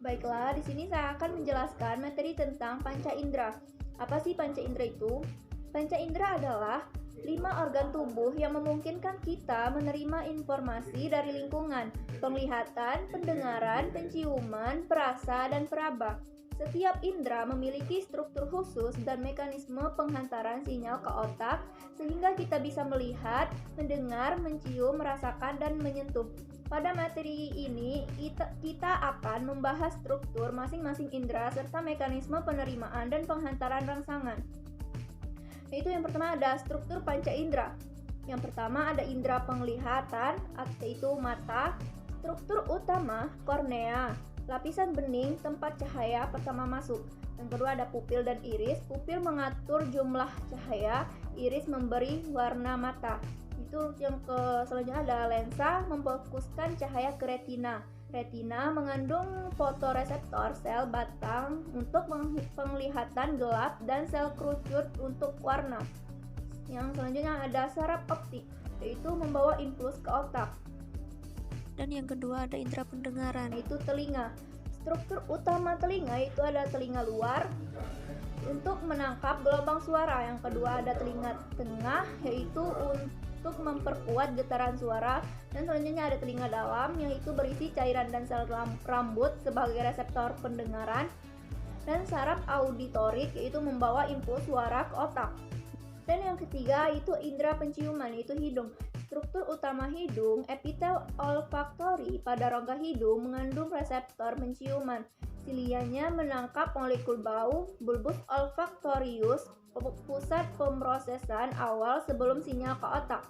Baiklah, di sini saya akan menjelaskan materi tentang panca indera. Apa sih panca indera itu? Panca indera adalah 5 organ tubuh yang memungkinkan kita menerima informasi dari lingkungan, penglihatan, pendengaran, penciuman, perasa, dan peraba. Setiap indera memiliki struktur khusus dan mekanisme penghantaran sinyal ke otak sehingga kita bisa melihat, mendengar, mencium, merasakan, dan menyentuh. Pada materi ini, kita akan membahas struktur masing-masing indera serta mekanisme penerimaan dan penghantaran rangsangan. Yaitu yang pertama ada struktur panca indera. Yang pertama ada indera penglihatan, yaitu mata. Struktur utama kornea, lapisan bening tempat cahaya pertama masuk. Yang kedua ada pupil dan iris. Pupil mengatur jumlah cahaya, iris memberi warna mata. Itu yang selanjutnya ada lensa, memfokuskan cahaya ke retina. Retina mengandung fotoreseptor sel batang untuk penglihatan gelap dan sel kerucut untuk warna. Yang selanjutnya ada saraf optik, yaitu membawa impuls ke otak. Dan yang kedua ada indera pendengaran, yaitu telinga. Struktur utama telinga itu ada telinga luar untuk menangkap gelombang suara. Yang kedua ada telinga tengah, yaitu untuk memperkuat getaran suara, dan selanjutnya ada telinga dalam yaitu berisi cairan dan sel rambut sebagai reseptor pendengaran, dan saraf auditorik yaitu membawa impuls suara ke otak. Dan yang ketiga itu indera penciuman yaitu hidung. Struktur utama hidung, epitel olfaktori pada rongga hidung mengandung reseptor penciuman. Silianya menangkap molekul bau, bulbus olfaktorius, pusat pemrosesan awal sebelum sinyal ke otak.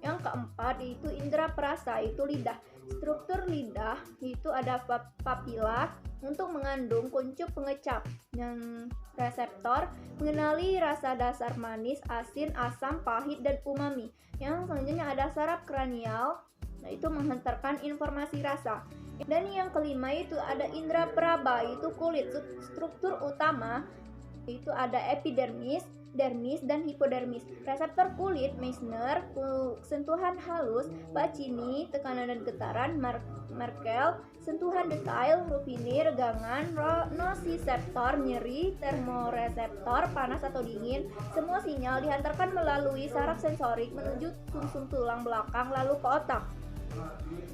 Yang keempat yaitu indera perasa, yaitu lidah. Struktur lidah itu ada papila untuk mengandung kuncup pengecap. Yang reseptor mengenali rasa dasar manis, asin, asam, pahit, dan umami. Yang selanjutnya ada saraf kranial, yaitu menghantarkan informasi rasa. Dan yang kelima itu ada indera peraba, yaitu kulit. Struktur utama itu ada epidermis, dermis, dan hipodermis. Reseptor kulit, Meissner, sentuhan halus, Pacini, tekanan dan getaran, Merkel, sentuhan detail, Ruffini, regangan, nociceptor, nyeri, termoreseptor, panas atau dingin. Semua sinyal dihantarkan melalui saraf sensorik menuju sumsum tulang belakang lalu ke otak.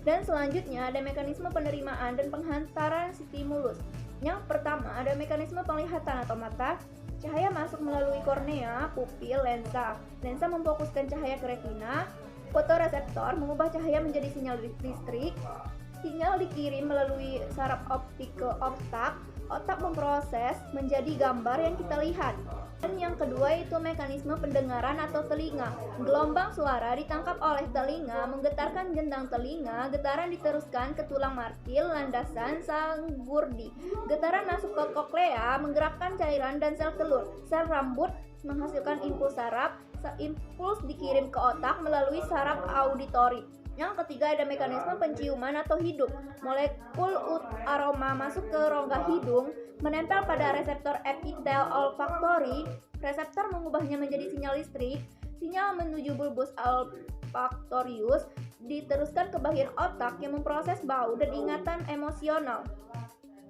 Dan selanjutnya ada mekanisme penerimaan dan penghantaran stimulus. Yang pertama ada mekanisme penglihatan atau mata. Cahaya masuk melalui kornea, pupil, lensa. Lensa memfokuskan cahaya ke retina. Fotoreseptor mengubah cahaya menjadi sinyal listrik. Sinyal dikirim melalui saraf optik ke otak. Otak memproses menjadi gambar yang kita lihat. Dan yang kedua itu mekanisme pendengaran atau telinga. Gelombang suara ditangkap oleh telinga, menggetarkan gendang telinga, getaran diteruskan ke tulang martil, landasan, sanggurdi. Getaran masuk ke koklea, menggerakkan cairan dan sel telur. Sel rambut menghasilkan impuls saraf, impuls dikirim ke otak melalui saraf auditori. Yang ketiga ada mekanisme penciuman atau hidup. Molekul aroma masuk ke rongga hidung, menempel pada reseptor epitel olfaktori. Reseptor mengubahnya menjadi sinyal listrik. Sinyal menuju bulbus olfaktorius diteruskan ke bagian otak yang memproses bau dan ingatan emosional.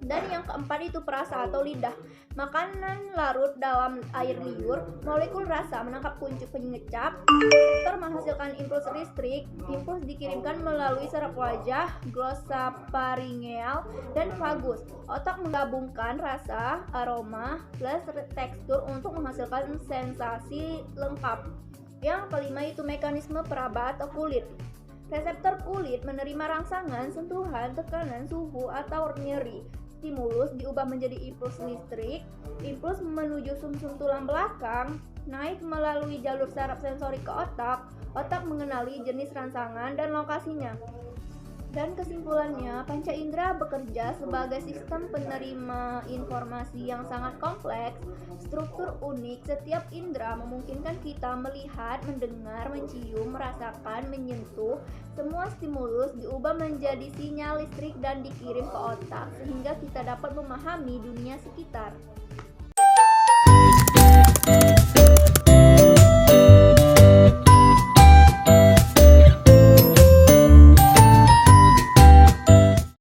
Dan yang keempat itu perasa atau lidah. Makanan larut dalam air liur, molekul rasa menangkap kuncup pengecap, reseptor menghasilkan impuls listrik, impuls dikirimkan melalui saraf wajah, glossopharyngeal, dan vagus. Otak menggabungkan rasa, aroma, plus tekstur untuk menghasilkan sensasi lengkap. Yang kelima itu mekanisme peraba atau kulit. Reseptor kulit menerima rangsangan, sentuhan, tekanan, suhu, atau nyeri. Stimulus diubah menjadi impuls listrik. Impuls menuju sumsum tulang belakang, naik melalui jalur saraf sensori ke otak. Otak mengenali jenis rangsangan dan lokasinya. Dan kesimpulannya, panca indera bekerja sebagai sistem penerima informasi yang sangat kompleks, struktur unik. Setiap indera memungkinkan kita melihat, mendengar, mencium, merasakan, menyentuh. Semua stimulus diubah menjadi sinyal listrik dan dikirim ke otak, sehingga kita dapat memahami dunia sekitar.